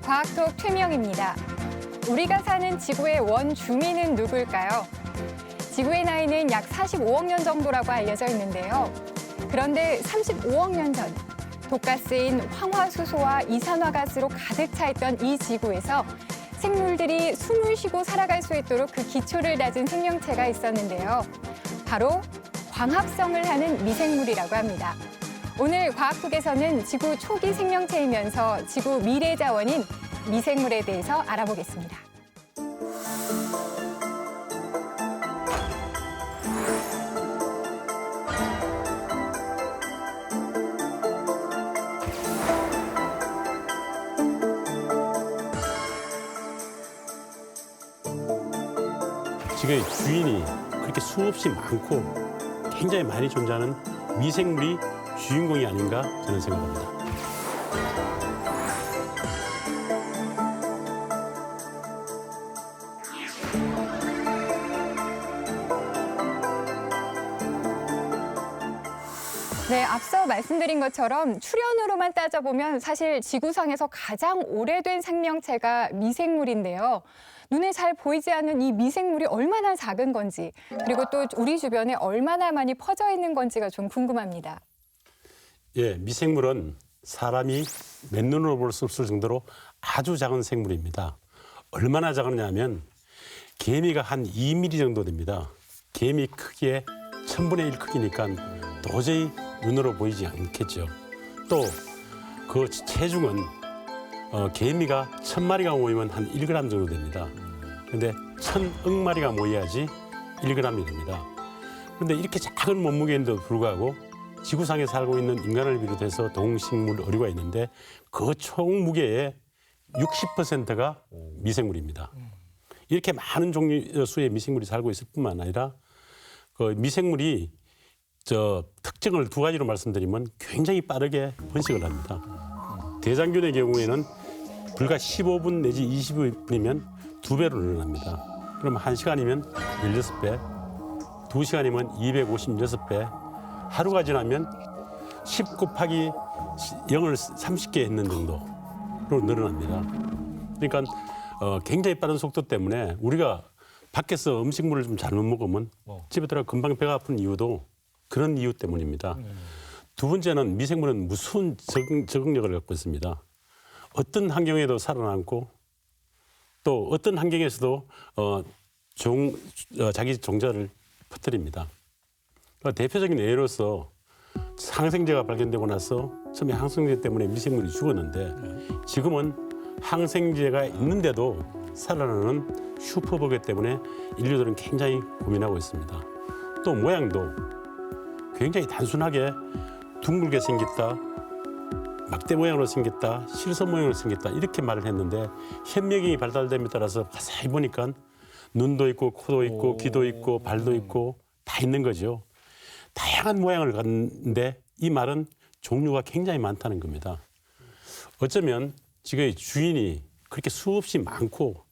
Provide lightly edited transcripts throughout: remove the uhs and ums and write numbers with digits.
과학톡 최명입니다. 우리가 사는 지구의 원주민은 누굴까요? 지구의 나이는 약 45억 년 정도라고 알려져 있는데요. 그런데 35억 년 전, 독가스인 황화수소와 이산화가스로 가득 차 있던 이 지구에서 생물들이 숨을 쉬고 살아갈 수 있도록 그 기초를 다진 생명체가 있었는데요. 바로 광합성을 하는 미생물이라고 합니다. 오늘 과학톡에서는 지구 초기 생명체이면서 지구 미래 자원인 미생물에 대해서 알아보겠습니다. 지구의 주인이 그렇게 수없이 많고 굉장히 많이 존재하는 미생물이 주인공이 아닌가 저는 생각합니다. 네, 앞서 말씀드린 것처럼 출현으로만 따져보면 사실 지구상에서 가장 오래된 생명체가 미생물인데요. 눈에 잘 보이지 않는 이 미생물이 얼마나 작은 건지, 그리고 또 우리 주변에 얼마나 많이 퍼져 있는 건지가 좀 궁금합니다. 예, 미생물은 사람이 맨눈으로 볼 수 없을 정도로 아주 작은 생물입니다. 얼마나 작으냐면 개미가 한 2mm 정도 됩니다. 개미 크기의 1000분의 1 크기니까 도저히 눈으로 보이지 않겠죠. 또 그 체중은 개미가 1000마리가 모이면 한 1g 정도 됩니다. 그런데 1000억 마리가 모여야지 1g이 됩니다. 그런데 이렇게 작은 몸무게인데도 불구하고 지구상에 살고 있는 인간을 비롯해서 동식물, 어류가 있는데 그 총 무게의 60%가 미생물입니다. 이렇게 많은 종류 수의 미생물이 살고 있을 뿐만 아니라 그 미생물이 특징을 두 가지로 말씀드리면 굉장히 빠르게 번식을 합니다. 대장균의 경우에는 불과 15분 내지 20분이면 2배로 늘어납니다. 그럼 1시간이면 16배, 2시간이면 256배, 하루가 지나면 10 곱하기 0을 30개 했는 정도로 늘어납니다. 그러니까 굉장히 빠른 속도 때문에 우리가 밖에서 음식물을 좀 잘못 먹으면 집에 들어가 금방 배가 아픈 이유도 그런 이유 때문입니다. 두 번째는 미생물은 무서운 적응력을 갖고 있습니다. 어떤 환경에도 살아남고 또 어떤 환경에서도 자기 종자를 퍼뜨립니다. 대표적인 예로서 항생제가 발견되고 나서 처음에 항생제 때문에 미생물이 죽었는데 지금은 항생제가 있는데도 살아나는 슈퍼버그 때문에 인류들은 굉장히 고민하고 있습니다. 또 모양도 굉장히 단순하게 둥글게 생겼다, 막대 모양으로 생겼다, 실선 모양으로 생겼다 이렇게 말을 했는데 현미경이 발달됨에 따라서 자세히 보니까 눈도 있고 코도 있고 귀도 있고 발도 있고 다 있는 거죠. 다양한 모양을 갖는데 이 말은 종류가 굉장히 많다는 겁니다. 어쩌면 지구의 주인이 그렇게 수없이 많고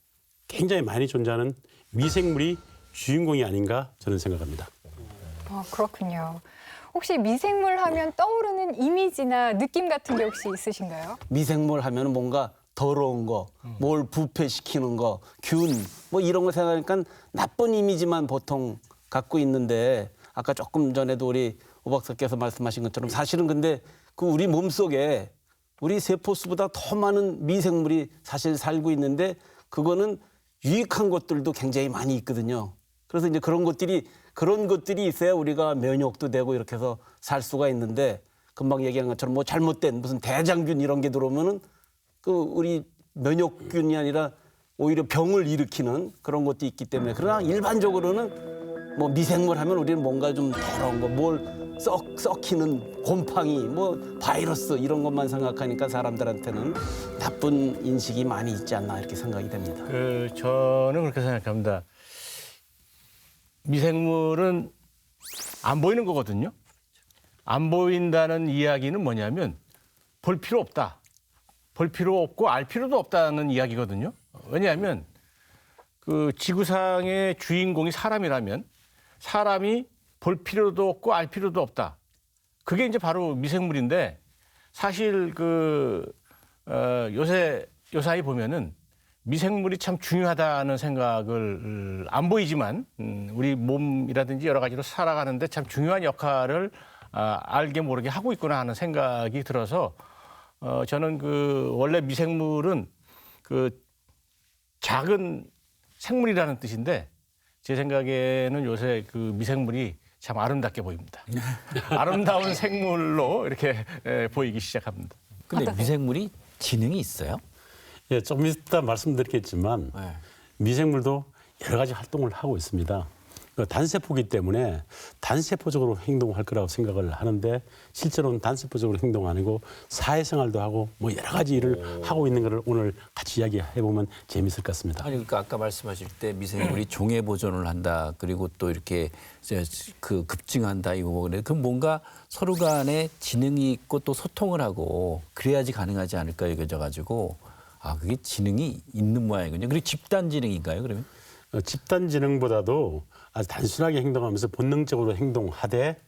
굉장히 많이 존재하는 미생물이 주인공이 아닌가 저는 생각합니다. 그렇군요. 혹시 미생물 하면 떠오르는 이미지나 느낌 같은 게 혹시 있으신가요? 미생물 하면 뭔가 더러운 거, 뭘 부패시키는 거, 균, 뭐 이런 거 생각하니까 나쁜 이미지만 보통 갖고 있는데 아까 조금 전에도 우리 오 박사께서 말씀하신 것처럼 사실은 근데 그 우리 몸속에 우리 세포수보다 더 많은 미생물이 사실 살고 있는데 그거는 유익한 것들도 굉장히 많이 있거든요. 그래서 이제 그런 것들이 있어야 우리가 면역도 되고 이렇게 해서 살 수가 있는데 금방 얘기한 것처럼 뭐 잘못된 무슨 대장균 이런 게 들어오면은 그 우리 면역균이 아니라 오히려 병을 일으키는 그런 것도 있기 때문에 그러나 일반적으로는 뭐 미생물 하면 우리는 뭔가 좀 더러운 거, 뭘 썩히는 곰팡이, 뭐 바이러스 이런 것만 생각하니까 사람들한테는 나쁜 인식이 많이 있지 않나 이렇게 생각이 됩니다. 저는 그렇게 생각합니다. 미생물은 안 보이는 거거든요. 안 보인다는 이야기는 뭐냐면 볼 필요 없다. 볼 필요 없고 알 필요도 없다는 이야기거든요. 왜냐하면 그 지구상의 주인공이 사람이라면 사람이 볼 필요도 없고 알 필요도 없다. 그게 이제 바로 미생물인데 사실 요새 요사이 보면은 미생물이 참 중요하다는 생각을 안 보이지만 우리 몸이라든지 여러 가지로 살아가는데 참 중요한 역할을 알게 모르게 하고 있구나 하는 생각이 들어서 저는 그 원래 미생물은 그 작은 생물이라는 뜻인데 제 생각에는 요새 그 미생물이 참 아름답게 보입니다. 아름다운 생물로 이렇게 보이기 시작합니다. 근데 미생물이 지능이 있어요? 예, 좀 이따 말씀드리겠지만 네. 미생물도 여러 가지 활동을 하고 있습니다. 단세포이기 때문에 단세포적으로 행동할 거라고 생각을 하는데 실제로는 단세포적으로 행동 아니고 사회생활도 하고 뭐 여러 가지 일을 하고 있는 것을 오늘 같이 이야기해 보면 재미있을 것 같습니다. 아니 그러니까 아까 말씀하실 때 미생물이 종해 보존을 한다. 그리고 또 이렇게 그 급증한다 이거 그래. 그럼 뭔가 서로 간에 지능이 있고 또 소통을 하고 그래야지 가능하지 않을까 여겨져 가지고 아 그게 지능이 있는 모양이군요. 그리고 집단 지능인가요, 그러면? 집단 지능보다도 아주 단순하게 행동하면서 본능적으로 행동하되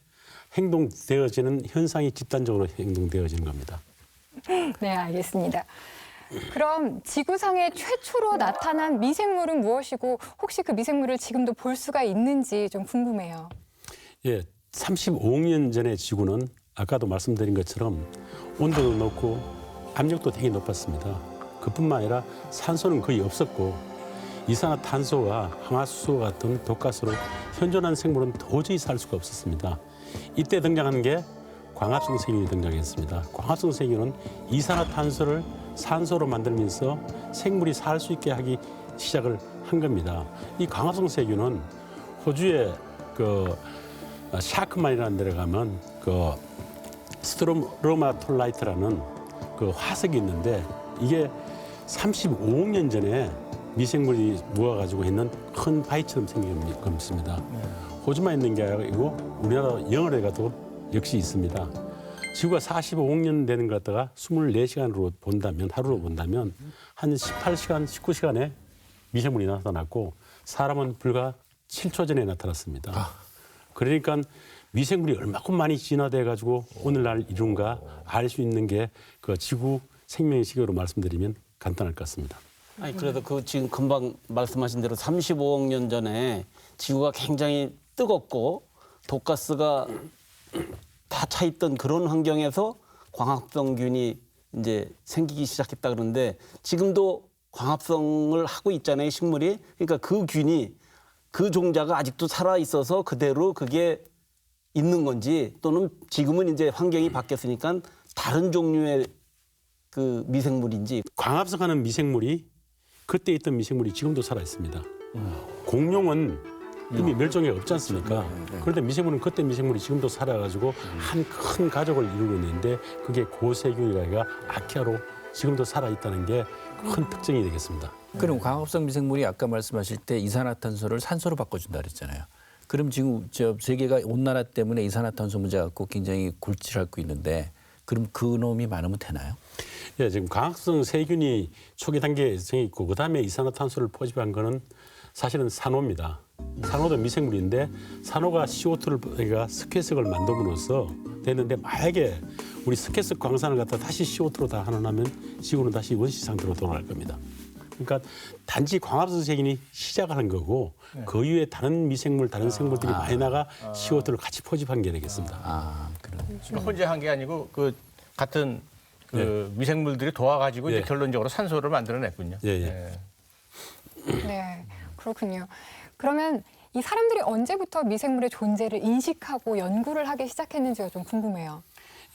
행동되어지는 현상이 집단적으로 행동되어지는 겁니다. 네, 알겠습니다. 그럼 지구상에 최초로 나타난 미생물은 무엇이고 혹시 그 미생물을 지금도 볼 수가 있는지 좀 궁금해요. 예, 35억 년 전의 지구는 아까도 말씀드린 것처럼 온도도 높고 압력도 되게 높았습니다. 그뿐만 아니라 산소는 거의 없었고 이산화탄소와 항화수소 같은 독가스로 현존한 생물은 도저히 살 수가 없었습니다. 이때 등장한 게 광합성 세균이 등장했습니다. 광합성 세균은 이산화탄소를 산소로 만들면서 생물이 살 수 있게 하기 시작을 한 겁니다. 이 광합성 세균은 호주의 그 샤크만이라는 데를 가면 그 스트로마톨라이트라는 그 화석이 있는데 이게 35억 년 전에 미생물이 모아가지고 있는 큰 바위처럼 생긴 겁니다. 호주만 있는 게 아니고 우리나라 영월에 가도 역시 있습니다. 지구가 45억 년 되는 것 같다가 24시간으로 본다면 하루로 본다면 한 18시간, 19시간에 미생물이 나타났고 사람은 불과 7초 전에 나타났습니다. 그러니까 미생물이 얼마큼 많이 진화돼 가지고 오늘날 이룬가 알 수 있는 게 그 지구 생명의 시계로 말씀드리면 간단할 것 같습니다. 아니 그래도 그 지금 금방 말씀하신 대로 35억 년 전에 지구가 굉장히 뜨겁고 독가스가 다 차 있던 그런 환경에서 광합성균이 이제 생기기 시작했다 그러는데 지금도 광합성을 하고 있잖아요, 식물이. 그러니까 그 균이 그 종자가 아직도 살아 있어서 그대로 그게 있는 건지 또는 지금은 이제 환경이 바뀌었으니까 다른 종류의 그 미생물인지. 광합성하는 미생물이 그때 있던 미생물이 지금도 살아 있습니다. 공룡은 이미 멸종해 없지 않습니까? 그런데 미생물은 그때 미생물이 지금도 살아가지고 한 큰 가족을 이루고 있는데 그게 고세균이가 아키아로 지금도 살아 있다는 게 큰 특징이 되겠습니다. 그럼 광합성 미생물이 아까 말씀하실 때 이산화탄소를 산소로 바꿔준다 그랬잖아요. 그럼 지금 저 세계가 온난화 때문에 이산화탄소 문제 갖고 굉장히 골치를 앓고 있는데 그럼 그 놈이 많으면 되나요? 예, 지금 광합성 세균이 초기 단계에 생겼고 그다음에 이산화탄소를 포집한 거는 사실은 산호입니다. 산호도 미생물인데 산호가 CO2를 그러니까 스퀘석을 만듦으로써 됐는데 만약에 우리 스퀘석 광산을 갖다 다시 CO2로 다 환원하면 지구는 다시 원시 상태로 돌아갈 겁니다. 그러니까 단지 광합성 세균이 시작을 한 거고 그 이후에 다른 미생물, 다른 생물들이 많이 나가 CO2를 같이 포집한 게 되겠습니다. 아, 그럼. 혼자 한 게 아니고 그 같은 그 미생물들이 도와가지고 이제 결론적으로 산소를 만들어냈군요. 예, 예. 네, 그렇군요. 그러면 이 사람들이 언제부터 미생물의 존재를 인식하고 연구를 하기 시작했는지가 좀 궁금해요.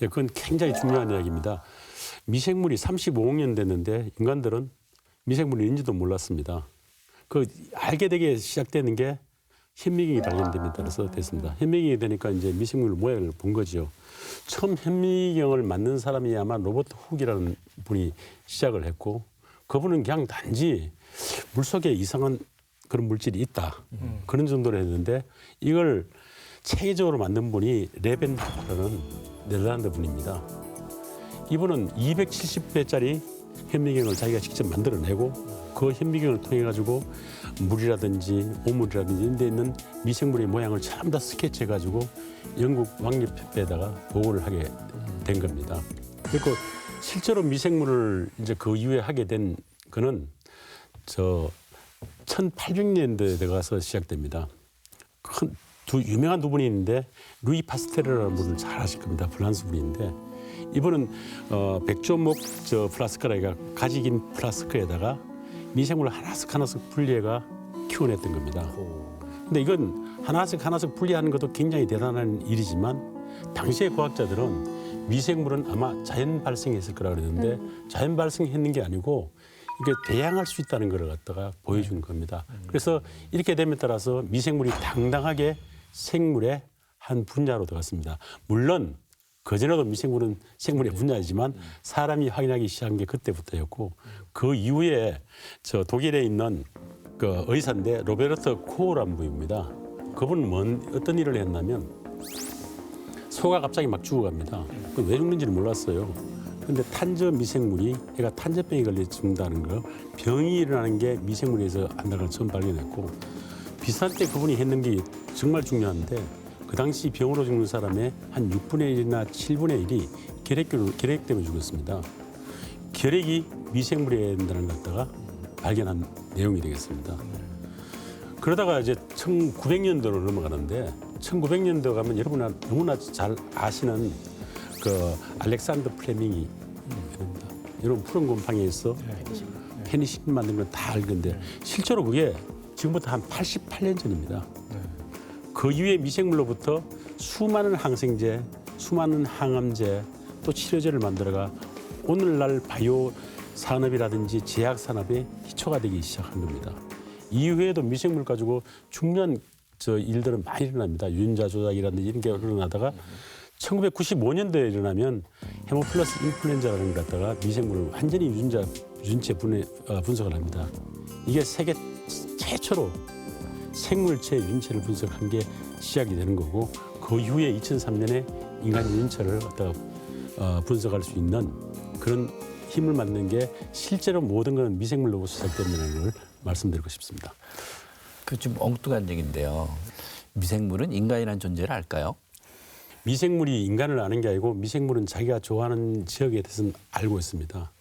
예, 그건 굉장히 중요한 이야기입니다. 미생물이 35억 년 됐는데 인간들은 미생물이 있는지도 몰랐습니다. 그 알게 되게 시작되는 게 현미경이 발견됩니다. 그래서 됐습니다. 현미경이 되니까 이제 미생물 모양을 본 거죠. 처음 현미경을 만든 사람이 아마 로버트 훅이라는 분이 시작을 했고 그분은 그냥 단지 물속에 이상한 그런 물질이 있다. 그런 정도로 했는데 이걸 체계적으로 만든 분이 레벤하프라는 네덜란드 분입니다. 이분은 270배짜리 현미경을 자기가 직접 만들어내고 그 현미경을 통해 가지고 물이라든지 오물이라든지 이런 데 있는 미생물의 모양을 전부 다 스케치해 가지고 영국 왕립협회에다가 보고를 하게 된 겁니다. 그리고 실제로 미생물을 이제 그 이후에 하게 된 거는 1800년대에 들어가서 시작됩니다. 유명한 두 분이 있는데 루이 파스테르라는 분을 잘 아실 겁니다. 프랑스 분인데 이분은 백조목 플라스크라가 가지 긴 플라스크에다가 미생물을 하나씩 분리해가 키워냈던 겁니다. 근데 이건 하나씩 분리하는 것도 굉장히 대단한 일이지만 당시의 과학자들은 미생물은 아마 자연 발생했을 거라 그랬는데 자연 발생했는 게 아니고 이게 대항할 수 있다는 걸 갖다가 보여준 겁니다. 그래서 이렇게 됨에 따라서 미생물이 당당하게 생물의 한 분야로 들어갔습니다. 물론 그전에도 미생물은 생물의 분야이지만 사람이 확인하기 시작한 게 그때부터였고 그 이후에 독일에 있는 그 의사인데 로베르트 코어라는 분입니다. 그분은 어떤 일을 했냐면 소가 갑자기 막 죽어갑니다. 왜 죽는지를 몰랐어요. 그런데 탄저 미생물이 얘가 탄저병에 걸려 죽는다는 거, 병이 일어나는 게 미생물에서 안다는 걸 처음 발견했고 비슷할 때 그분이 했는 게 정말 중요한데 그 당시 병으로 죽는 사람의 한 6분의 1이나 7분의 1이 결핵 때문에 죽었습니다. 결핵이 미생물에 된다는 걸 갖다가 발견한 내용이 되겠습니다. 그러다가 이제 1900년도로 넘어가는데 1900년도 가면 여러분 너무나 잘 아시는 그 알렉산더 플레밍이 됩니다. 여러분 푸른 곰팡이에서 페니실린 만든 건 다 알 건데 실제로 그게 지금부터 한 88년 전입니다. 그 이후에 미생물로부터 수많은 항생제, 수많은 항암제, 또 치료제를 만들어가 오늘날 바이오 산업이라든지 제약 산업의 기초가 되기 시작한 겁니다. 이후에도 미생물 가지고 중요한 일들은 많이 일어납니다. 유전자 조작이라든지 이런 게 일어나다가 1995년도에 일어나면 헤모필러스 인플루엔자라는 걸 갖다가 미생물을 완전히 유전체 분석을 합니다. 이게 세계 최초로 생물체 유전체를 분석한 게 시작이 되는 거고 그 이후에 2003년에 인간 유전체를 갖다가 분석할 수 있는 그런 힘을 만든 게 실제로 모든 건 미생물로부터 시작된다는 걸 말씀드리고 싶습니다. 그 좀 엉뚱한 얘기인데요. 미생물은 인간이라는 존재를 알까요? 미생물이 인간을 아는 게 아니고 미생물은 자기가 좋아하는 지역에 대해서는 알고 있습니다.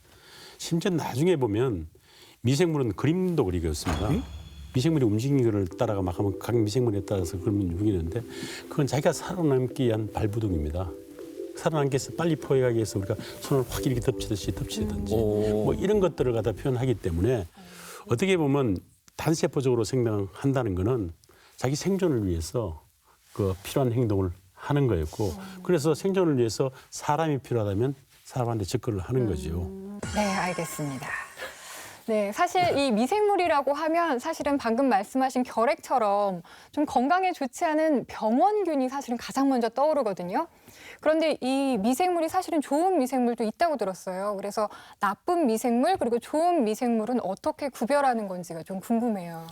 심지어 나중에 보면 미생물은 그림도 그리고 있습니다. 미생물이 움직이는 것을 따라가 막 하면 각 미생물에 따라서 그림을 움직이는데 그건 자기가 살아남기 위한 발부둥입니다. 살아남기 위해서 빨리 포획하기 위해서 우리가 손을 확 이렇게 덮치든지 뭐 이런 것들을 갖다 표현하기 때문에 어떻게 보면 단세포적으로 생명한다는 거는 자기 생존을 위해서 그 필요한 행동을 하는 거였고 그래서 생존을 위해서 사람이 필요하다면 사람한테 접근을 하는 거죠. 네, 알겠습니다. 네, 사실 이 미생물이라고 하면 사실은 방금 말씀하신 결핵처럼 좀 건강에 좋지 않은 병원균이 사실은 가장 먼저 떠오르거든요. 그런데 이 미생물이 사실은 좋은 미생물도 있다고 들었어요. 그래서 나쁜 미생물 그리고 좋은 미생물은 어떻게 구별하는 건지가 좀 궁금해요.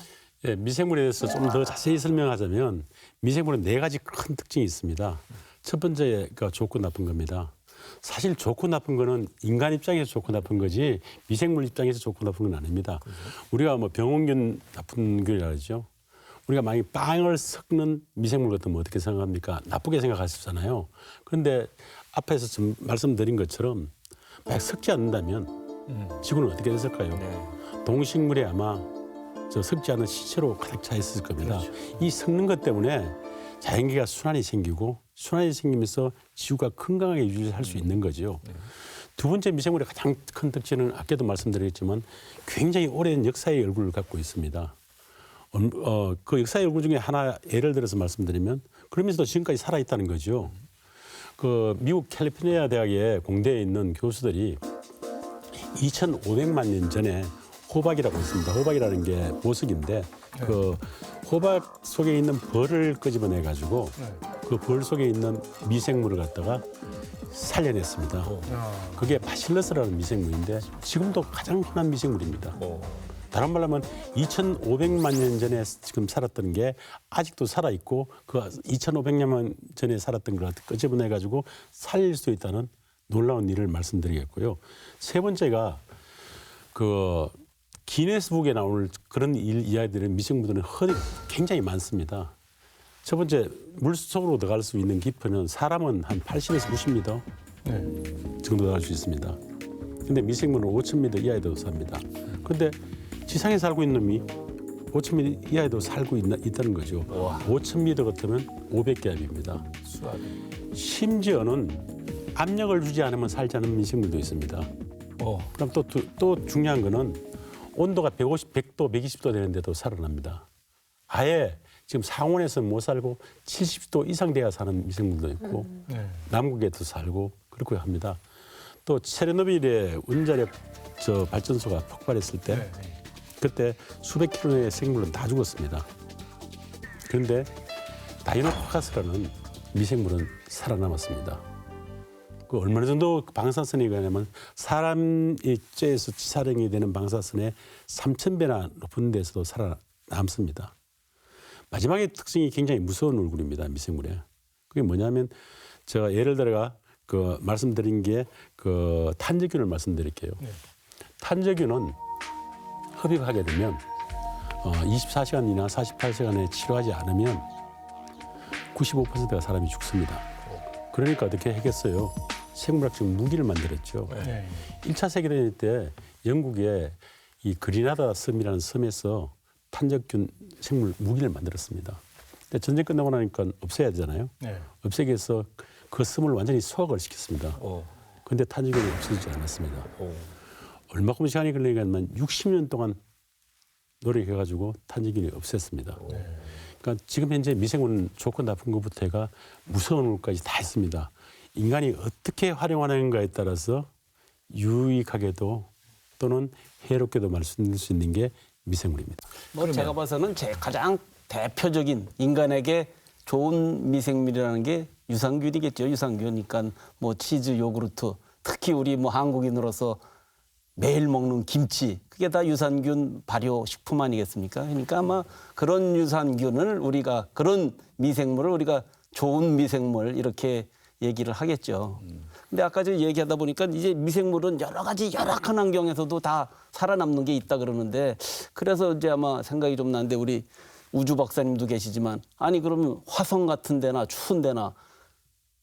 예, 미생물에 대해서 좀 더 자세히 설명하자면 미생물은 4가지 큰 특징이 있습니다. 첫 번째가 좋고 나쁜 겁니다. 사실 좋고 나쁜 거는 인간 입장에서 좋고 나쁜 거지 미생물 입장에서 좋고 나쁜 건 아닙니다. 우리가 뭐 병원균 나쁜 균이라 그러죠. 우리가 만약에 빵을 섞는 미생물 같으면 어떻게 생각합니까? 나쁘게 생각하시잖아요. 그런데 앞에서 좀 말씀드린 것처럼 만약 섞지 않는다면 지구는 어떻게 됐을까요? 동식물에 아마 섞지 않은 시체로 가득 차 있을 겁니다. 이 섞는 것 때문에 자연계가 순환이 생기고 순환이 생기면서 지구가 건강하게 유지할 수 있는 거죠. 두 번째 미생물의 가장 큰 특징은 아까도 말씀드렸지만 굉장히 오랜 역사의 얼굴을 갖고 있습니다. 그 역사의 얼굴 중에 하나 예를 들어서 말씀드리면 그러면서도 지금까지 살아있다는 거죠. 그 미국 캘리포니아 대학의 공대에 있는 교수들이 2,500만 년 전에 호박이라고 있습니다. 호박이라는 게 보석인데 그 호박 속에 있는 벌을 끄집어내 가지고 그 벌 속에 있는 미생물을 갖다가 살려냈습니다. 그게 바실러스라는 미생물인데 지금도 가장 흔한 미생물입니다. 다른 말로 하면 2,500만 년 전에 지금 살았던 게 아직도 살아있고 그 2,500년 전에 살았던 걸 끄집어내 가지고 살릴 수 있다는 놀라운 일을 말씀드리겠고요. 세 번째가 그 기네스북에 나올 그런 이야기들은 미생물들은 굉장히 많습니다. 첫 번째, 물속으로 들어갈 수 있는 깊이는 사람은 한 80에서 90m 정도 들어갈 수 있습니다. 근데 미생물은 5,000m 이하에도 삽니다. 그런데 지상에 살고 있는 놈이 5,000m 이하에도 살고 있다는 거죠. 5,000m 같으면 500개합입니다. 심지어는 압력을 주지 않으면 살지 않는 미생물도 있습니다. 그럼 또 중요한 거는 온도가 100도, 120도 되는데도 살아납니다. 아예 지금 상온에서 못 살고 70도 이상 돼야 사는 미생물도 있고 남극에도 살고 그렇게 합니다. 또 체르노빌의 원자력 발전소가 폭발했을 때 그때 수백 킬로의 생물은 다 죽었습니다. 그런데 다이노코카스라는 미생물은 살아남았습니다. 그 얼마나 정도 방사선이 가냐면 사람의 뇌에서 치사량이 되는 방사선의 3,000배나 높은 데서도 살아남습니다. 마지막에 특징이 굉장히 무서운 얼굴입니다. 미생물에. 그게 뭐냐면 제가 예를 들어가 말씀드린 게 탄저균을 말씀드릴게요. 탄저균은 흡입하게 되면 24시간이나 48시간에 치료하지 않으면 95%가 사람이 죽습니다. 그러니까 어떻게 하겠어요? 생물학적 무기를 만들었죠. 1차 세계대전 때 영국의 이 그리나다 섬이라는 섬에서 탄저균 생물 무기를 만들었습니다. 근데 전쟁 끝나고 나니까 없애야 되잖아요. 없애기 위해서 그 섬을 완전히 소각을 시켰습니다. 그런데 탄저균이 없어지지 않았습니다. 얼마큼 시간이 걸리냐면 60년 동안 노력해가지고 탄저균이 없앴습니다. 그러니까 지금 현재 미생물은 좋고 나쁜 것부터 해가 무서운 것까지 다 있습니다. 인간이 어떻게 활용하는가에 따라서 유익하게도 또는 해롭게도 말씀드릴 수 있는 게 미생물입니다. 제가 봐서는 가장 대표적인 인간에게 좋은 미생물이라는 게 유산균이겠죠. 유산균이니까 치즈, 요구르트, 특히 우리 한국인으로서 매일 먹는 김치, 그게 다 유산균 발효 식품 아니겠습니까? 그러니까 아마 그런 유산균을 그런 미생물을 우리가 좋은 미생물 이렇게 얘기를 하겠죠. 근데 아까 저 얘기하다 보니까 이제 미생물은 여러 가지 열악한 환경에서도 다 살아남는 게 있다 그러는데 그래서 이제 아마 생각이 좀 나는데 우리 우주 박사님도 계시지만 아니 그러면 화성 같은 데나 추운 데나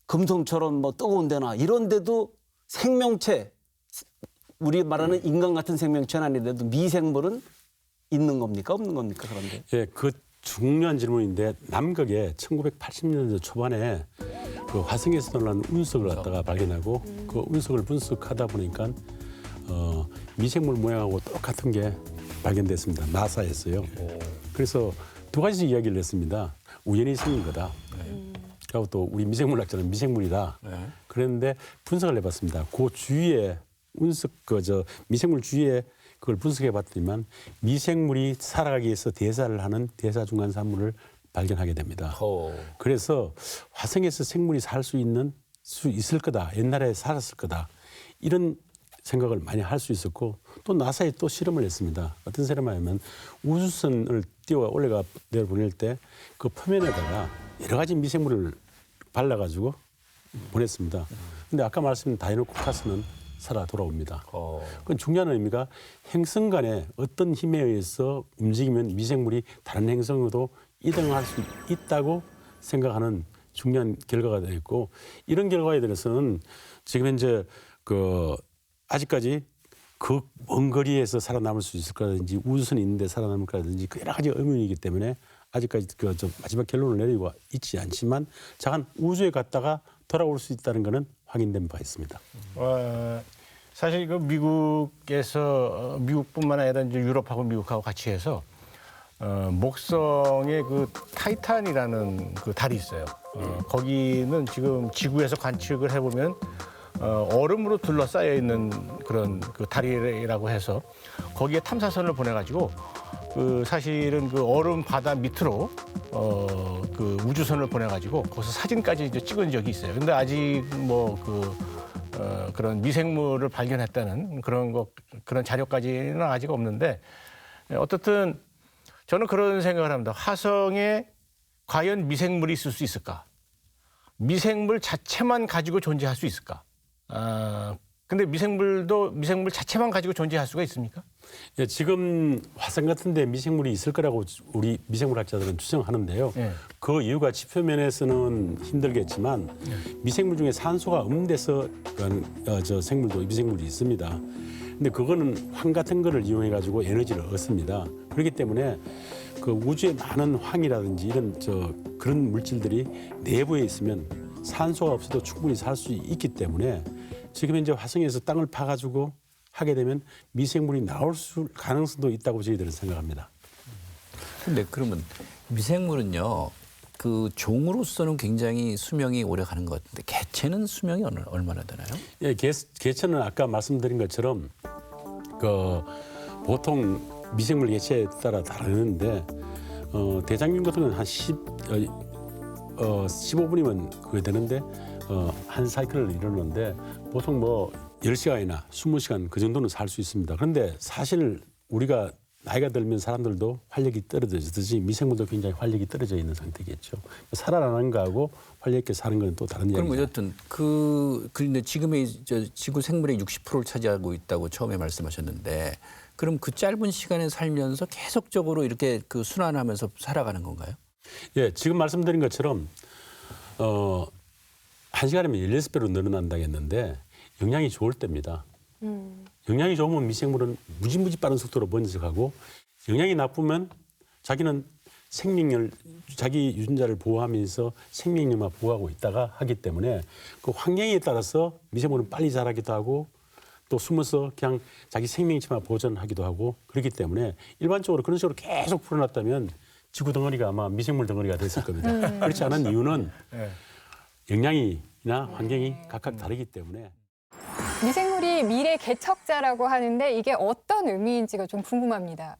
금성처럼 뜨거운 데나 이런 데도 생명체 우리 말하는 인간 같은 생명체는 아닌데도 미생물은 있는 겁니까? 없는 겁니까? 그런데. 예, 그 중요한 질문인데 남극에 1980년대 초반에 그 화성에서 나온 운석을 갖다가 발견하고 그 운석을 분석하다 보니까 미생물 모양하고 똑같은 게 발견됐습니다. 나사에서요. 그래서 두 가지 이야기를 했습니다. 우연히 생긴 거다. 그리고 또 우리 미생물학자는 미생물이다. 그랬는데 분석을 해봤습니다. 그 주위에 미생물 주위에 그걸 분석해 봤더니만 미생물이 살아가기 위해서 대사를 하는 대사중간산물을 발견하게 됩니다. 그래서 화성에서 생물이 살 수 있을 거다. 옛날에 살았을 거다. 이런 생각을 많이 할 수 있었고 또 나사에 또 실험을 했습니다. 어떤 실험을 우주선을 띄워 올려가 내려보낼 때 그 표면에다가 여러 가지 미생물을 발라가지고 보냈습니다. 근데 아까 말씀드린 다이노코카스는 살아 돌아옵니다. 그건 중요한 의미가 행성 간에 어떤 힘에 의해서 움직이면 미생물이 다른 행성으로도 이동할 수 있다고 생각하는 중요한 결과가 되었고 이런 결과에 대해서는 지금 현재 아직까지 그 먼 거리에서 살아남을 수 있을 거라든지 우주선이 있는데 살아남을 거라든지 여러 가지 의문이기 때문에 아직까지 마지막 결론을 내리고 있지 않지만 잠깐 우주에 갔다가 돌아올 수 있다는 것은 확인된 바 있습니다. 사실 미국에서 미국뿐만 아니라 이제 유럽하고 미국하고 같이 해서 목성에 그 타이탄이라는 그 달이 있어요. 거기는 지금 지구에서 관측을 해보면 얼음으로 둘러싸여 있는 그런 그 달이라고 해서 거기에 탐사선을 보내가지고 사실은 그 얼음 바다 밑으로 그 우주선을 보내가지고 거기서 사진까지 이제 찍은 적이 있어요. 근데 아직 그런 미생물을 발견했다는 그런 자료까지는 아직 없는데 어떻든 저는 그런 생각을 합니다. 화성에 과연 미생물이 있을 수 있을까? 미생물 자체만 가지고 존재할 수 있을까? 근데 미생물 자체만 가지고 존재할 수가 있습니까? 예, 지금 화성 같은 데 미생물이 있을 거라고 우리 미생물 학자들은 추정하는데요. 예. 그 이유가 지표면에서는 힘들겠지만 미생물 중에 산소가 없는 데서 저 생물도 미생물이 있습니다. 근데 그거는 황 같은 거를 이용해 가지고 에너지를 얻습니다. 그렇기 때문에 그 우주에 많은 황이라든지 이런 그런 물질들이 내부에 있으면 산소가 없어도 충분히 살 수 있기 때문에 지금 현재 화성에서 땅을 파가지고 하게 되면 미생물이 나올 가능성도 있다고 저희들은 생각합니다. 근데 그러면 미생물은요, 그 종으로서는 굉장히 수명이 오래 가는 것 같은데 개체는 수명이 얼마나 되나요? 예, 개체는 아까 말씀드린 것처럼 그 보통 미생물 개체에 따라 다르는데 대장균 같은 건 한 15분이면 그게 되는데 한 사이클을 이루는데 보통 뭐 10시간이나 20시간 그 정도는 살 수 있습니다. 그런데 사실 우리가 나이가 들면 사람들도 활력이 떨어지듯이 미생물도 굉장히 활력이 떨어져 있는 상태겠죠. 살아나는 거하고 활력 있게 사는 건 또 다른 그럼 이야기죠. 어쨌든 그런데 지금의 지구 생물의 60%를 차지하고 있다고 처음에 말씀하셨는데 그럼 그 짧은 시간에 살면서 계속적으로 이렇게 그 순환하면서 살아가는 건가요? 예, 지금 말씀드린 것처럼 1시간이면 16배로 늘어난다고 했는데 영양이 좋을 때입니다. 영양이 좋으면 미생물은 무지무지 빠른 속도로 번식하고 영양이 나쁘면 자기는 생명을 자기 유전자를 보호하면서 생명력만 보호하고 있다가 하기 때문에 그 환경에 따라서 미생물은 빨리 자라기도 하고 또 숨어서 그냥 자기 생명체만 보존하기도 하고 그렇기 때문에 일반적으로 그런 식으로 계속 풀어놨다면 지구 덩어리가 아마 미생물 덩어리가 됐을 겁니다. 그렇지 않은 이유는 영양이나 환경이 각각 다르기 때문에. 미생물이 미래 개척자라고 하는데 이게 어떤 의미인지가 좀 궁금합니다.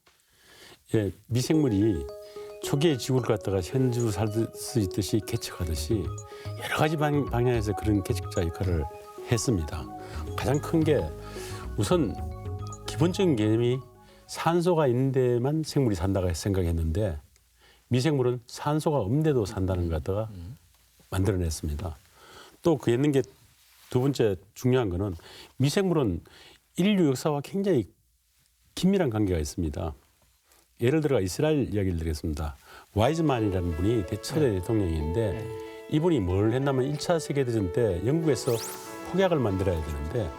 예, 미생물이 초기에 지구를 갖다가 현지로 살 수 있듯이 개척하듯이 여러 가지 방향에서 그런 개척자 역할을 했습니다. 가장 큰 게 우선 기본적인 개념이 산소가 있는 데만 생물이 산다고 생각했는데 미생물은 산소가 없는데도 산다는 것 갖다가 만들어냈습니다. 또 그 있는 게 두 번째 중요한 거는 미생물은 인류 역사와 굉장히 긴밀한 관계가 있습니다. 예를 들어 이스라엘 이야기를 드리겠습니다. 와이즈만이라는 분이 초대 대통령인데 이분이 뭘 했냐면 1차 세계대전 때 영국에서 폭약을 만들어야 되는데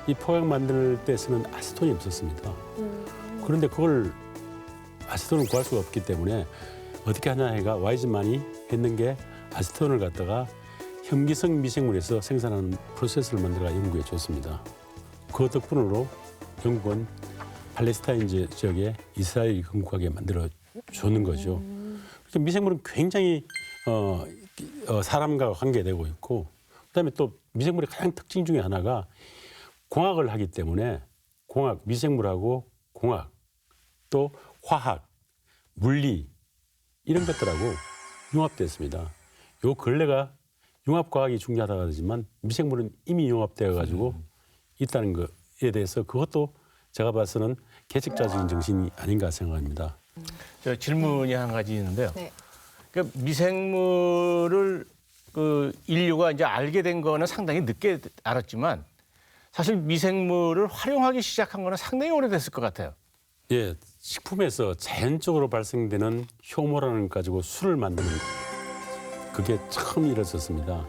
이 폭약 만들 때 쓰는 아세톤이 없었습니다. 그런데 그걸 아세톤을 구할 수가 없기 때문에 어떻게 하냐 해가 와이즈만이 했는 게 아세톤을 갖다가 혐기성 미생물에서 생산하는 프로세스를 만들어 영국에 줬습니다. 그 덕분으로 영국은 팔레스타인 지역에 이스라엘이 건국하게 만들어 줬는 거죠. 그래서 미생물은 굉장히 사람과 관계되고 있고 그다음에 또 미생물의 가장 특징 중에 하나가 공학을 하기 때문에 공학, 미생물하고 공학 또 화학, 물리 이런 것들하고 융합됐습니다. 요 근래가 융합과학이 중요하다고 하지만 미생물은 이미 융합되어 가지고 있다는 것에 대해서 그것도 제가 봐서는 개척자적인 정신이 아닌가 생각합니다. 저 질문이 한 가지 있는데요. 네. 그러니까 미생물을 그 인류가 이제 알게 된 거는 상당히 늦게 알았지만 사실 미생물을 활용하기 시작한 거는 상당히 오래됐을 것 같아요. 예, 식품에서 자연적으로 발생되는 효모라는 것 가지고 술을 만드는 그게 처음 이루어졌습니다.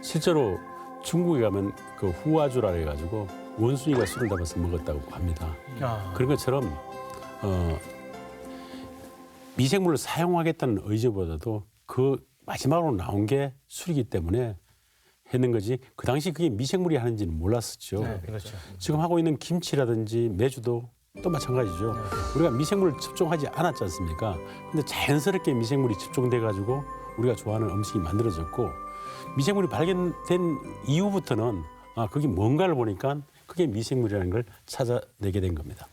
실제로 중국에 가면 그 후아주라 해가지고 원숭이가 술을 담아서 먹었다고 합니다. 그런 것처럼 미생물을 사용하겠다는 의지보다도 그 마지막으로 나온 게 술이기 때문에 했는 거지 그 당시 그게 미생물이 하는지는 몰랐었죠. 네, 그렇죠. 지금 하고 있는 김치라든지 메주도 또 마찬가지죠. 우리가 미생물을 접종하지 않았지 않습니까? 근데 자연스럽게 미생물이 접종돼 가지고 우리가 좋아하는 음식이 만들어졌고 미생물이 발견된 이후부터는 그게 뭔가를 보니까 그게 미생물이라는 걸 찾아내게 된 겁니다.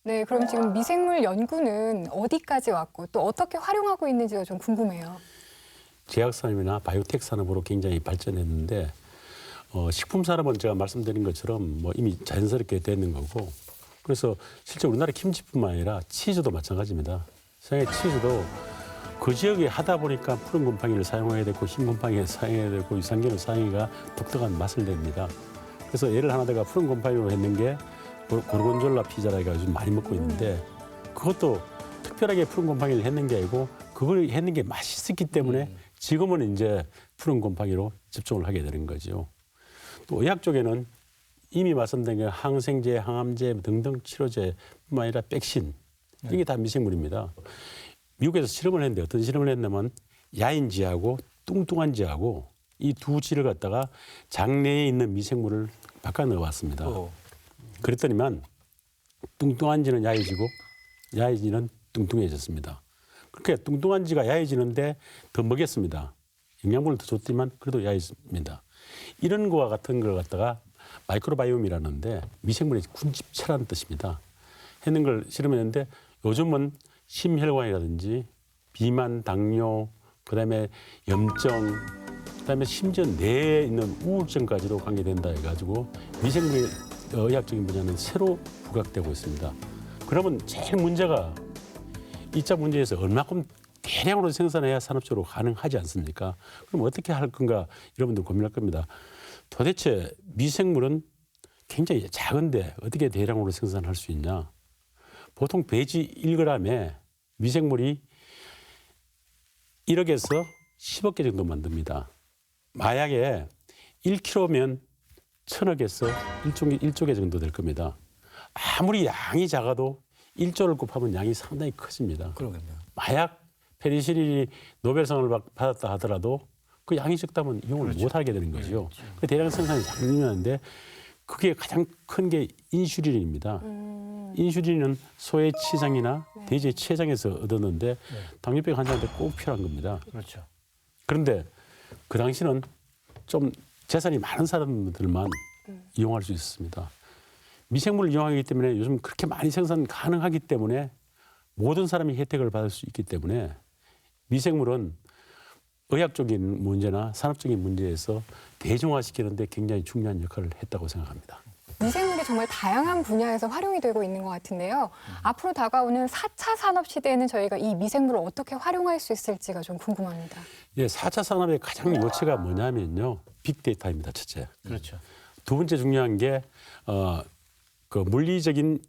네, 그럼 지금 미생물 연구는 어디까지 왔고 또 어떻게 활용하고 있는지가 좀 궁금해요. 제약 산업이나 바이오텍 산업으로 굉장히 발전했는데 식품 산업은 제가 말씀드린 것처럼 뭐 이미 자연스럽게 되는 거고 그래서 실제 우리나라 김치뿐만 아니라 치즈도 마찬가지입니다. 세상에 치즈도 그 지역에 하다 보니까 푸른 곰팡이를 사용해야 되고 흰 곰팡이를 사용해야 되고 유산균을 사용해가 독특한 맛을 냅니다. 그래서 예를 하나 내가 푸른 곰팡이로 했는 게 고르곤졸라 피자라 해가지고 많이 먹고 있는데 그것도 특별하게 푸른 곰팡이를 했는 게 아니고 그걸 했는 게 맛있었기 때문에 지금은 이제 푸른 곰팡이로 접종을 하게 되는 거죠. 또 의학 쪽에는 이미 말씀드린 게 항생제, 항암제 등등 치료제뿐만 아니라 백신 이게 다 미생물입니다. 미국에서 실험을 했는데 어떤 실험을 했냐면 야인지하고 뚱뚱한지하고 이 두 지를 갖다가 장내에 있는 미생물을 바꿔 넣어봤습니다. 그랬더니만 뚱뚱한지는 야해지고 야해지는 뚱뚱해졌습니다. 그렇게 뚱뚱한지가 야해지는데 더 먹였습니다. 영양분을 더 줬지만 그래도 야해집니다. 이런 거와 같은 걸 갖다가 마이크로바이옴이라는데 미생물의 군집체라는 뜻입니다. 했는 걸 실험했는데 요즘은 심혈관이라든지 비만, 당뇨, 그다음에 염증, 그다음에 심지어 뇌에 있는 우울증까지도 관계된다 해가지고 미생물의 의학적인 분야는 새로 부각되고 있습니다. 그러면 제일 문제가 이차 문제에서 얼마큼 대량으로 생산해야 산업적으로 가능하지 않습니까? 그럼 어떻게 할 건가 여러분들 고민할 겁니다. 도대체 미생물은 굉장히 작은데 어떻게 대량으로 생산할 수 있냐? 보통 배지 1g에 미생물이 1억에서 10억 개 정도 만듭니다. 마약에 1kg면 1000억에서 1조 개 정도 될 겁니다. 아무리 양이 작아도 1조를 곱하면 양이 상당히 커집니다. 그러겠네요. 마약 페니실린이 노벨상을 받았다 하더라도 그 양이 적다면 이용을 못하게 되는 거죠. 그 대량 생산이 장려하는데 그게 가장 큰 게 인슐린입니다. 인슐린은 소의 치장이나 돼지의 췌장에서 얻었는데 당뇨병 환자한테 꼭 필요한 겁니다. 그렇죠. 그런데 그 당시는 좀 재산이 많은 사람들만 이용할 수 있었습니다. 미생물을 이용하기 때문에 요즘 그렇게 많이 생산 가능하기 때문에 모든 사람이 혜택을 받을 수 있기 때문에 미생물은 의학적인 문제나 산업적인 문제에서 대중화시키는데 굉장히 중요한 역할을 했다고 생각합니다. 미생물이 정말 다양한 분야에서 활용이 되고 있는 것 같은데요. 앞으로 다가오는 4차 산업 시대에는 저희가 이 미생물을 어떻게 활용할 수 있을지가 좀 궁금합니다. 예, 4차 산업의 가장 요체가 뭐냐면요. 빅데이터입니다. 첫째. 그렇죠. 두 번째 중요한 게 그 물리적인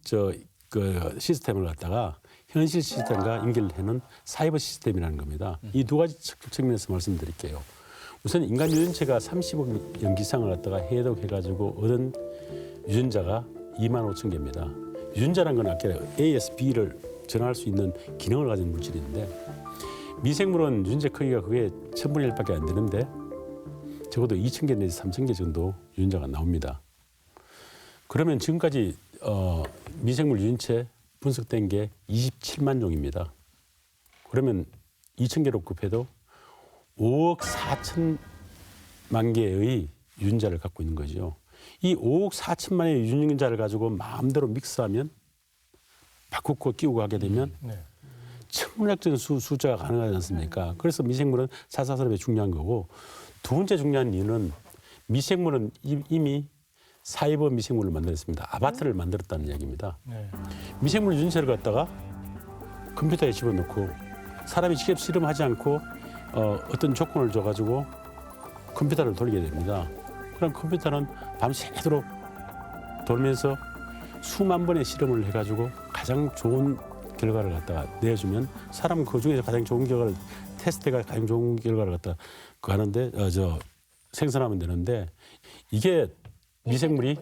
그 시스템을 갖다가 현실 시스템과 연결을 하는 사이버 시스템이라는 겁니다. 이 두 가지 측면에서 말씀드릴게요. 우선 인간 유전체가 30억 연기상을 갖다가 해독해가지고 얻은 유전자가 2만 5천 개입니다. 유전자라는 건 아까 A에서 B를 전환할 수 있는 기능을 가진 물질인데 미생물은 유전자 크기가 그게 1000분의 1밖에 안 되는데 적어도 2,000개 내지 3,000개 정도 유전자가 나옵니다. 그러면 지금까지 미생물 유전체 분석된 게 27만 종입니다. 그러면 2,000개로 곱해도 5억 4천만 개의 유전자를 갖고 있는 거죠. 이 5억 4천만의 유전자를 가지고 마음대로 믹스하면 바꾸고 끼우고 하게 되면 천문학적인 숫자가 가능하지 않습니까? 그래서 미생물은 4차 산업에 중요한 거고 두 번째 중요한 이유는 미생물은 이미 사이버 미생물을 만들었습니다. 아바타를 만들었다는 이야기입니다. 미생물 유전체를 갖다가 컴퓨터에 집어넣고 사람이 직접 실험하지 않고 어떤 조건을 줘가지고 컴퓨터를 돌리게 됩니다. 그럼 컴퓨터는 밤새도록 돌면서 수만 번의 실험을 해가지고 가장 좋은 결과를 갖다가 내주면 사람은 그 중에서 가장 좋은 결과를 테스트가 가장 좋은 결과를 갖다 하는데 생산하면 되는데 이게 미생물이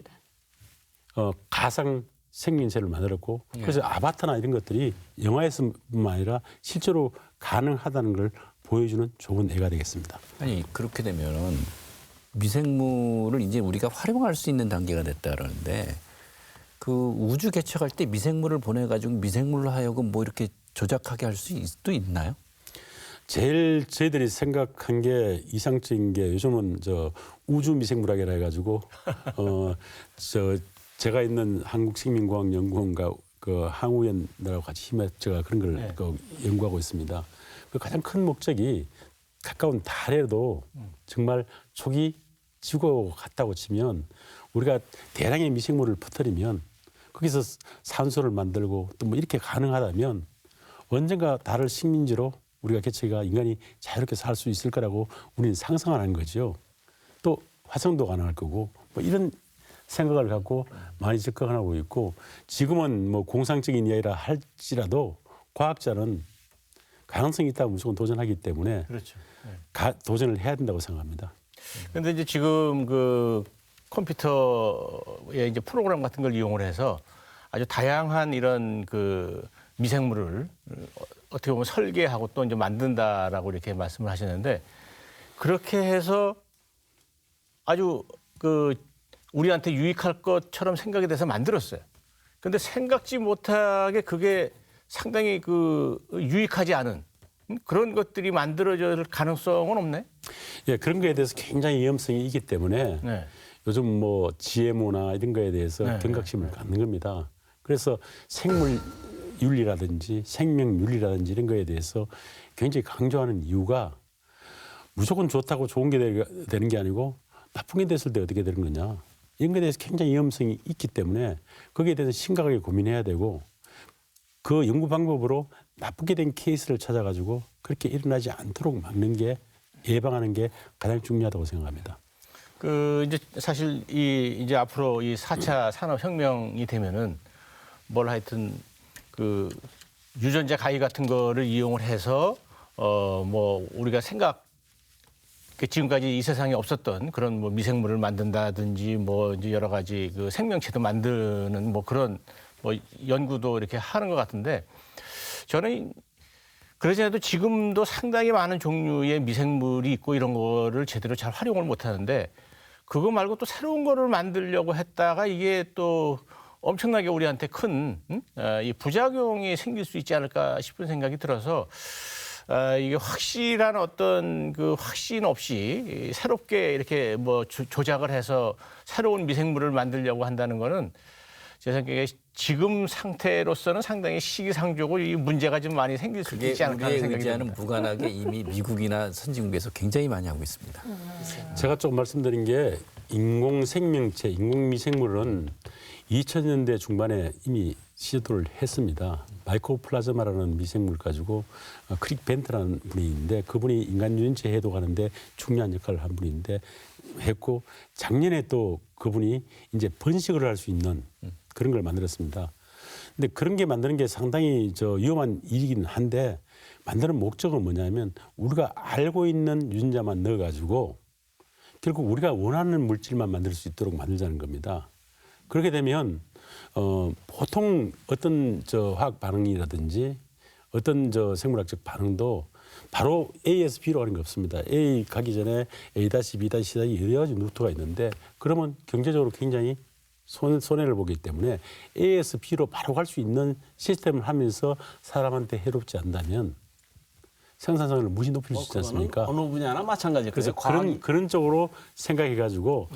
가상 생명체를 만들었고 그래서 아바타나 이런 것들이 영화에서뿐만 아니라 실제로 가능하다는 걸 보여주는 좋은 예가 되겠습니다. 아니 그렇게 되면은 미생물을 이제 우리가 활용할 수 있는 단계가 됐다 그러는데 그 우주 개척할 때 미생물을 보내가지고 미생물로 하여금 뭐 이렇게 조작하게 할 수도 있나요? 제일 저희들이 생각한 게 이상적인 게 요즘은 우주 미생물학이라 해가지고 제가 있는 한국생명과학연구원과 그 항우연들하고 같이 힘에 제가 그런 걸 연구하고 있습니다. 그 가장 큰 목적이 가까운 달에도 정말 초기 지구하고 같다고 치면 우리가 대량의 미생물을 퍼뜨리면 거기서 산소를 만들고 또 뭐 이렇게 가능하다면 언젠가 달을 식민지로 우리가 개체가 인간이 자유롭게 살 수 있을 거라고 우리는 상상하는 거죠. 또 화성도 가능할 거고 뭐 이런 생각을 갖고 많이 접근하고 있고 지금은 뭐 공상적인 이야기라 할지라도 과학자는 가능성이 있다면 무조건 도전하기 때문에 그렇죠. 도전을 해야 된다고 생각합니다. 근데 이제 지금 그 컴퓨터의 이제 프로그램 같은 걸 이용을 해서 아주 다양한 이런 그 미생물을 어떻게 보면 설계하고 또 이제 만든다라고 이렇게 말씀을 하셨는데 그렇게 해서 아주 그 우리한테 유익할 것처럼 생각이 돼서 만들었어요. 근데 생각지 못하게 그게 상당히 그 유익하지 않은 그런 것들이 만들어질 가능성은 없네. 예, 그런 거에 대해서 굉장히 위험성이 있기 때문에 네. 요즘 뭐 GMO나 이런 거에 대해서 네, 경각심을 갖는 겁니다. 그래서 생물 윤리라든지 생명 윤리라든지 이런 거에 대해서 굉장히 강조하는 이유가 무조건 좋다고 좋은 게 되는 게 아니고 나쁜 게 됐을 때 어떻게 되는 거냐. 이런 거에 대해서 굉장히 위험성이 있기 때문에 거기에 대해서 심각하게 고민해야 되고 그 연구 방법으로 나쁘게 된 케이스를 찾아가지고 그렇게 일어나지 않도록 막는 게 예방하는 게 가장 중요하다고 생각합니다. 그 이제 사실 이 이제 앞으로 이 4차 산업혁명이 되면은 뭘 하여튼 그 유전자 가위 같은 거를 이용을 해서 뭐 우리가 지금까지 이 세상에 없었던 그런 뭐 미생물을 만든다든지 뭐 이제 여러 가지 그 생명체도 만드는 뭐 그런 뭐 연구도 이렇게 하는 것 같은데 저는 그러지 않아도 지금도 상당히 많은 종류의 미생물이 있고 이런 거를 제대로 잘 활용을 못 하는데 그거 말고 또 새로운 거를 만들려고 했다가 이게 또 엄청나게 우리한테 큰 이 부작용이 생길 수 있지 않을까 싶은 생각이 들어서 이게 확실한 어떤 그 확신 없이 새롭게 이렇게 뭐 조작을 해서 새로운 미생물을 만들려고 한다는 거는 제 생각에 지금 상태로서는 상당히 시기상조고 이 문제가 좀 많이 생길 수 있지 않을까 하는 우리의 생각이 의지와는 듭니다. 무관하게 이미 미국이나 선진국에서 굉장히 많이 하고 있습니다. 제가 조금 말씀드린 게 인공생명체, 인공미생물은 2000년대 중반에 이미 시도를 했습니다. 마이코플라즈마라는 미생물 가지고 크릭 벤트라는 분이 있는데 그분이 인간 유전체 해독하는데 중요한 역할을 한 분인데 했고 작년에 또 그분이 이제 번식을 할 수 있는 그런 걸 만들었습니다. 근데 그런 게 만드는 게 상당히 위험한 일이긴 한데 만드는 목적은 뭐냐면 우리가 알고 있는 유전자만 넣어가지고 결국 우리가 원하는 물질만 만들 수 있도록 만들자는 겁니다. 그렇게 되면 보통 어떤 화학 반응이라든지 어떤 생물학적 반응도 바로 A에서 B로 가는 게 없습니다. A 가기 전에 A-B-C 여러 가지 루트가 있는데 그러면 경제적으로 굉장히 손해를 보기 때문에 A에서 B로 바로 갈 수 있는 시스템을 하면서 사람한테 해롭지 않다면 생산성을 무시 높일 수 있지 않습니까? 어느 분야나 마찬가지예요. 그래서 그런 쪽으로 생각해가지고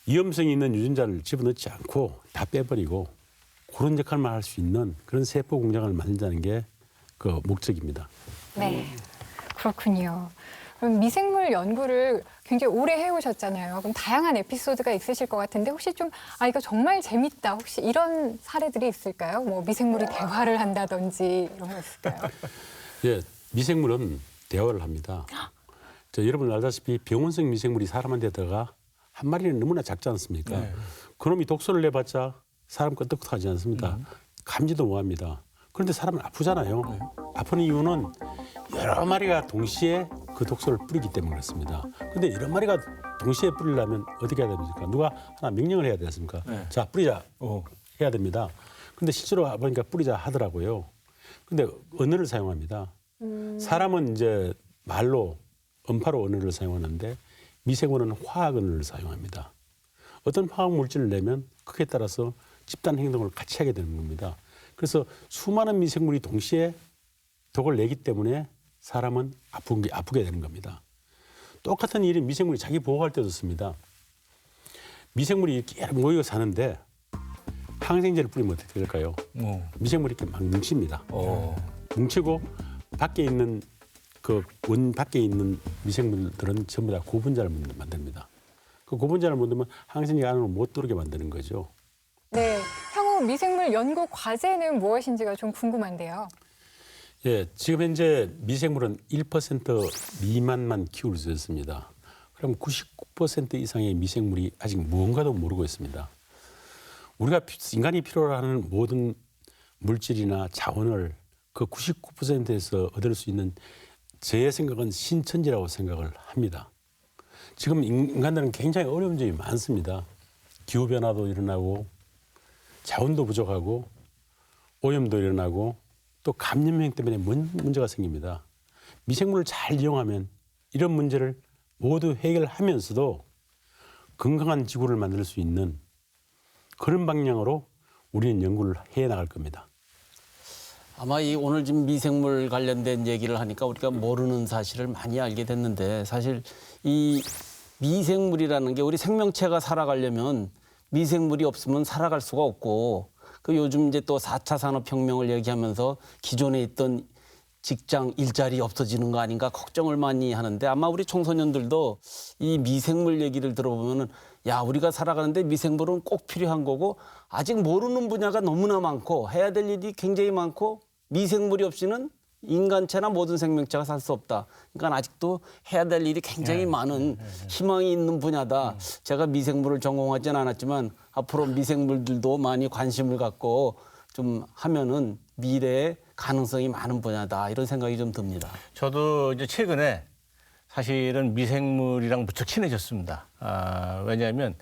위험성이 있는 유전자를 집어넣지 않고 다 빼버리고 그런 역할만 할 수 있는 그런 세포 공장을 만들자는 게 그 목적입니다. 네, 그렇군요. 그럼 미생물 연구를 굉장히 오래 해오셨잖아요. 그럼 다양한 에피소드가 있으실 것 같은데 혹시 좀 이거 정말 재밌다. 혹시 이런 사례들이 있을까요? 뭐 미생물이 대화를 한다든지 이런 거 있을까요? 예, 미생물은 대화를 합니다. 여러분 알다시피 병원성 미생물이 사람한테 들어가 한 마리는 너무나 작지 않습니까? 네. 그놈이 독소를 내봤자 사람 끄떡하지 않습니다. 감지도 못합니다. 그런데 사람은 아프잖아요. 아픈 이유는 여러 마리가 동시에 그 독소를 뿌리기 때문에 그렇습니다. 그런데 여러 마리가 동시에 뿌리려면 어떻게 해야 됩니까? 누가 하나 명령을 해야 되지 않습니까? 자, 뿌리자 해야 됩니다. 그런데 실제로 보니까 뿌리자 하더라고요. 근데 언어를 사용합니다. 사람은 이제 말로 음파로 언어를 사용하는데 미생물은 화학 언어를 사용합니다. 어떤 화학 물질을 내면 그에 따라서 집단 행동을 같이 하게 되는 겁니다. 그래서 수많은 미생물이 동시에 독을 내기 때문에 사람은 아프게 되는 겁니다. 똑같은 일이 미생물이 자기 보호할 때도 씁니다. 미생물이 이렇게 모여 사는데 항생제를 뿌리면 어떻게 될까요? 미생물이 이렇게 막 뭉칩니다. 뭉치고 밖에 있는 밖에 있는 미생물들은 전부 다 고분자를 만듭니다. 그 고분자를 만들면 항생제가 안으로 못 들어오게 만드는 거죠. 네, 향후 미생물 연구 과제는 무엇인지가 좀 궁금한데요. 예, 지금 현재 미생물은 1% 미만만 키울 수 있습니다. 그럼 99% 이상의 미생물이 아직 무언가도 모르고 있습니다. 우리가 인간이 필요로 하는 모든 물질이나 자원을 그 99%에서 얻을 수 있는 제 생각은 신천지라고 생각을 합니다. 지금 인간들은 굉장히 어려운 점이 많습니다. 기후변화도 일어나고 자원도 부족하고 오염도 일어나고 또 감염병 때문에 문제가 생깁니다. 미생물을 잘 이용하면 이런 문제를 모두 해결하면서도 건강한 지구를 만들 수 있는 그런 방향으로 우리는 연구를 해 나갈 겁니다. 아마 이 오늘 지금 미생물 관련된 얘기를 하니까 우리가 모르는 사실을 많이 알게 됐는데 사실 이 미생물이라는 게 우리 생명체가 살아가려면 미생물이 없으면 살아갈 수가 없고 그 요즘 이제 또 4차 산업혁명을 얘기하면서 기존에 있던 직장 일자리 없어지는 거 아닌가 걱정을 많이 하는데 아마 우리 청소년들도 이 미생물 얘기를 들어보면은 야 우리가 살아가는데 미생물은 꼭 필요한 거고 아직 모르는 분야가 너무나 많고 해야 될 일이 굉장히 많고 미생물이 없이는 인간체나 모든 생명체가 살 수 없다. 그러니까 아직도 해야 될 일이 굉장히 많은 희망이 있는 분야다. 제가 미생물을 전공하지는 않았지만 앞으로 미생물들도 많이 관심을 갖고 좀 하면은 미래에 가능성이 많은 분야다. 이런 생각이 좀 듭니다. 저도 이제 최근에 사실은 미생물이랑 무척 친해졌습니다. 왜냐하면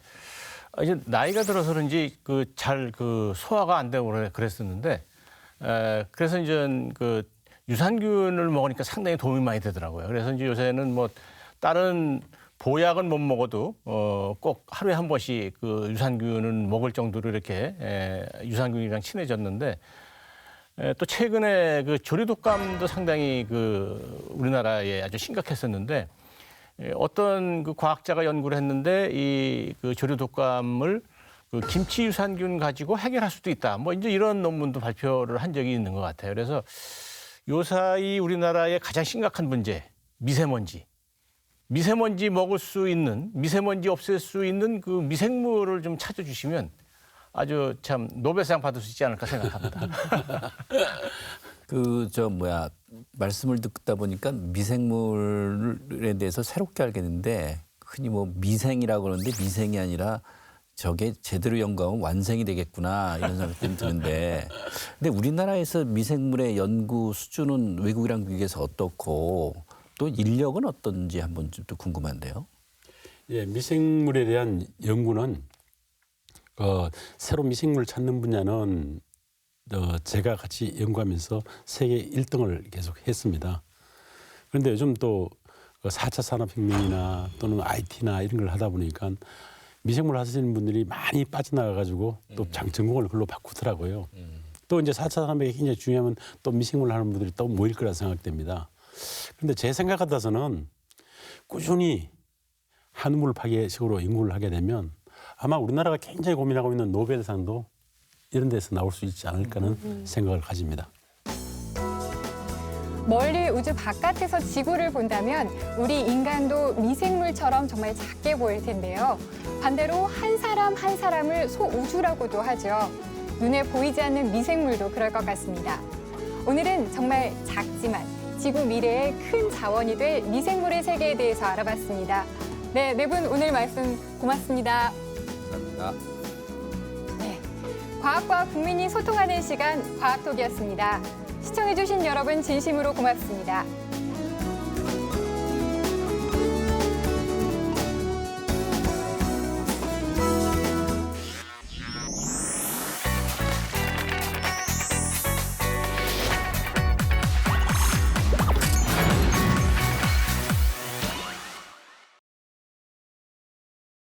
이제 나이가 들어서 그런지 잘 소화가 안 되고 그랬었는데 그래서 이제 유산균을 먹으니까 상당히 도움이 많이 되더라고요. 그래서 이제 요새는 뭐 다른 보약은 못 먹어도 꼭 하루에 한 번씩 유산균은 먹을 정도로 이렇게 유산균이랑 친해졌는데 또 최근에 조류독감도 상당히 우리나라에 아주 심각했었는데 어떤 과학자가 연구를 했는데 이 조류독감을 김치 유산균 가지고 해결할 수도 있다. 뭐 이제 이런 논문도 발표를 한 적이 있는 것 같아요. 그래서 요사이 우리나라의 가장 심각한 문제, 미세먼지 먹을 수 있는, 미세먼지 없앨 수 있는 그 미생물을 좀 찾아주시면 아주 참 노벨상 받을 수 있지 않을까 생각합니다. 말씀을 듣다 보니까 미생물에 대해서 새롭게 알겠는데 흔히 뭐 미생이라고 그러는데 미생이 아니라 저게 제대로 연구하면 완생이 되겠구나 이런 생각이 드는데 근데 우리나라에서 미생물의 연구 수준은 외국이랑 비교해서 어떻고 또 인력은 어떤지 한번 좀 또 궁금한데요. 예, 미생물에 대한 연구는 새로 미생물을 찾는 분야는 제가 같이 연구하면서 세계 1등을 계속 했습니다. 그런데 요즘 또 4차 산업혁명이나 또는 IT나 이런 걸 하다 보니까 미생물 하시는 분들이 많이 빠져나가가지고 또 전공을 그걸로 바꾸더라고요. 또 이제 4차 산업이 굉장히 중요하면 또 미생물 하는 분들이 또 모일 거라 생각됩니다. 그런데 제 생각 같아서는 꾸준히 한우물 파괴식으로 연구를 하게 되면 아마 우리나라가 굉장히 고민하고 있는 노벨상도 이런 데서 나올 수 있지 않을까는 생각을 가집니다. 멀리 우주 바깥에서 지구를 본다면 우리 인간도 미생물처럼 정말 작게 보일 텐데요. 반대로 한 사람 한 사람을 소우주라고도 하죠. 눈에 보이지 않는 미생물도 그럴 것 같습니다. 오늘은 정말 작지만 지구 미래의 큰 자원이 될 미생물의 세계에 대해서 알아봤습니다. 네, 네 분 오늘 말씀 고맙습니다. 감사합니다. 네, 과학과 국민이 소통하는 시간 과학톡이었습니다. 시청해주신 여러분 진심으로 고맙습니다.